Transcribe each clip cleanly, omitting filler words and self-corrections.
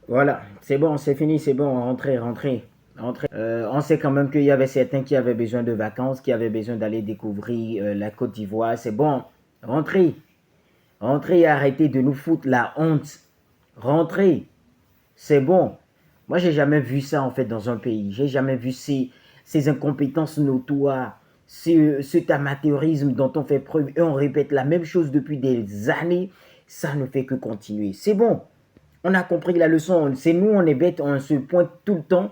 Voilà, c'est bon, c'est fini, c'est bon, rentrez, rentrez. Rentrez. On sait quand même qu'il y avait certains qui avaient besoin de vacances, qui avaient besoin d'aller découvrir la Côte d'Ivoire. C'est bon, rentrez. Rentrez et arrêtez de nous foutre la honte. Rentrez. C'est bon. Moi, j'ai jamais vu ça en fait dans un pays. J'ai jamais vu ces incompétences notoires, cet amateurisme dont on fait preuve et on répète la même chose depuis des années. Ça ne fait que continuer. C'est bon. On a compris la leçon. C'est nous, on est bêtes, on se pointe tout le temps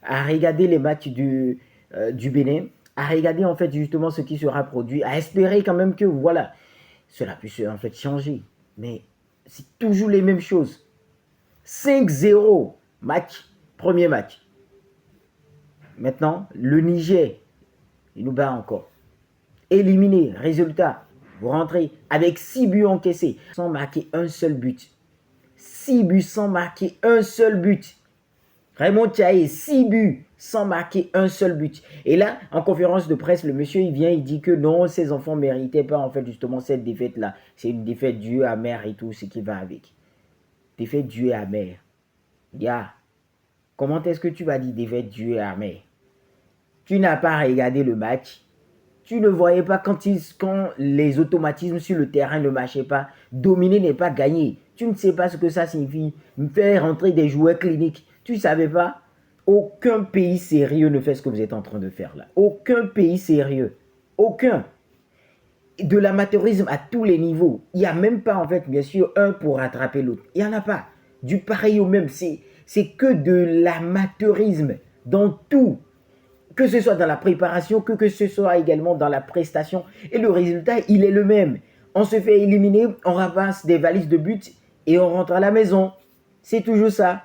à regarder les matchs du Bénin, à regarder en fait justement ce qui sera produit, à espérer quand même que voilà, cela puisse en fait changer. Mais c'est toujours les mêmes choses. 5-0, match, premier match. Maintenant, le Niger, il nous bat encore. Éliminé, résultat, vous rentrez avec 6 buts encaissés, sans marquer un seul but. 6 buts sans marquer un seul but. Raymond Tchaï, 6 buts sans marquer un seul but. Et là, en conférence de presse, le monsieur, il vient, il dit que non, ses enfants ne méritaient pas, en fait, justement, cette défaite-là. C'est une défaite due amère et tout ce qui va avec. Défaite due et amère. Comment est-ce que tu vas dire défaite due et amère? Tu n'as pas regardé le match. Tu ne voyais pas quand les automatismes sur le terrain ne marchaient pas. Dominer n'est pas gagner. Tu ne sais pas ce que ça signifie. Faire rentrer des joueurs cliniques. Tu ne savais pas? Aucun pays sérieux ne fait ce que vous êtes en train de faire là. Aucun pays sérieux. Aucun. De l'amateurisme à tous les niveaux. Il n'y a même pas, en fait, bien sûr, un pour rattraper l'autre. Il n'y en a pas. Du pareil au même. C'est que de l'amateurisme dans tout. Que ce soit dans la préparation, que ce soit également dans la prestation. Et le résultat, il est le même. On se fait éliminer, on ramasse des valises de buts et on rentre à la maison. C'est toujours ça.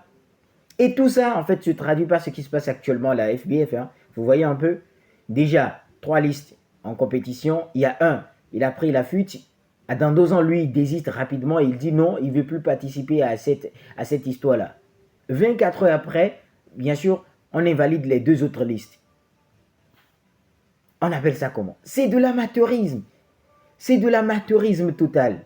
Et tout ça, en fait, se traduit par ce qui se passe actuellement à la FBF. Hein. Vous voyez un peu? Déjà, 3 listes en compétition. Il y a un, il a pris la fuite. Dans 2 ans, lui, il désiste rapidement et il dit non, il ne veut plus participer à cette histoire-là. 24 heures après, bien sûr, on invalide les 2 autres listes. On appelle ça comment? C'est de l'amateurisme. C'est de l'amateurisme total.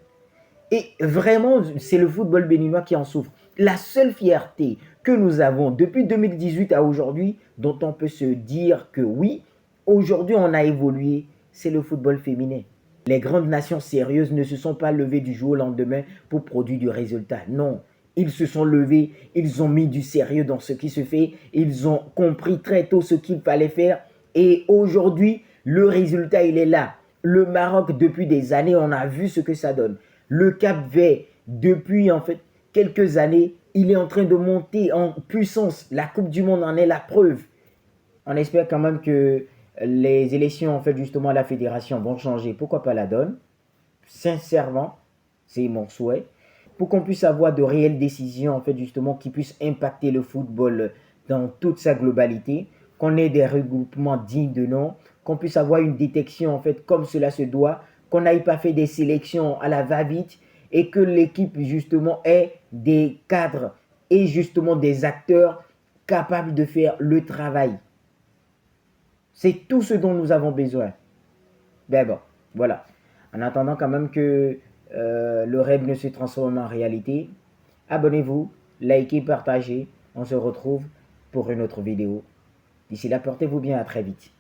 Et vraiment, c'est le football béninois qui en souffre. La seule fierté que nous avons depuis 2018 à aujourd'hui, dont on peut se dire que oui, aujourd'hui on a évolué, c'est le football féminin. Les grandes nations sérieuses ne se sont pas levées du jour au lendemain pour produire du résultat. Non, ils se sont levés, ils ont mis du sérieux dans ce qui se fait, ils ont compris très tôt ce qu'il fallait faire. Et aujourd'hui, le résultat, il est là. Le Maroc, depuis des années, on a vu ce que ça donne. Le Cap-Vert, depuis en fait quelques années, il est en train de monter en puissance. La Coupe du Monde en est la preuve. On espère quand même que les élections en fait justement à la fédération vont changer. Pourquoi pas la donne? Sincèrement, c'est mon souhait. Pour qu'on puisse avoir de réelles décisions en fait justement qui puissent impacter le football dans toute sa globalité, qu'on ait des regroupements dignes de nom, qu'on puisse avoir une détection en fait comme cela se doit, qu'on n'aille pas faire des sélections à la va-vite et que l'équipe justement ait des cadres et justement des acteurs capables de faire le travail. C'est tout ce dont nous avons besoin. Ben bon, voilà. En attendant quand même que le rêve ne se transforme en réalité, abonnez-vous, likez, partagez. On se retrouve pour une autre vidéo. D'ici là, portez-vous bien, à très vite.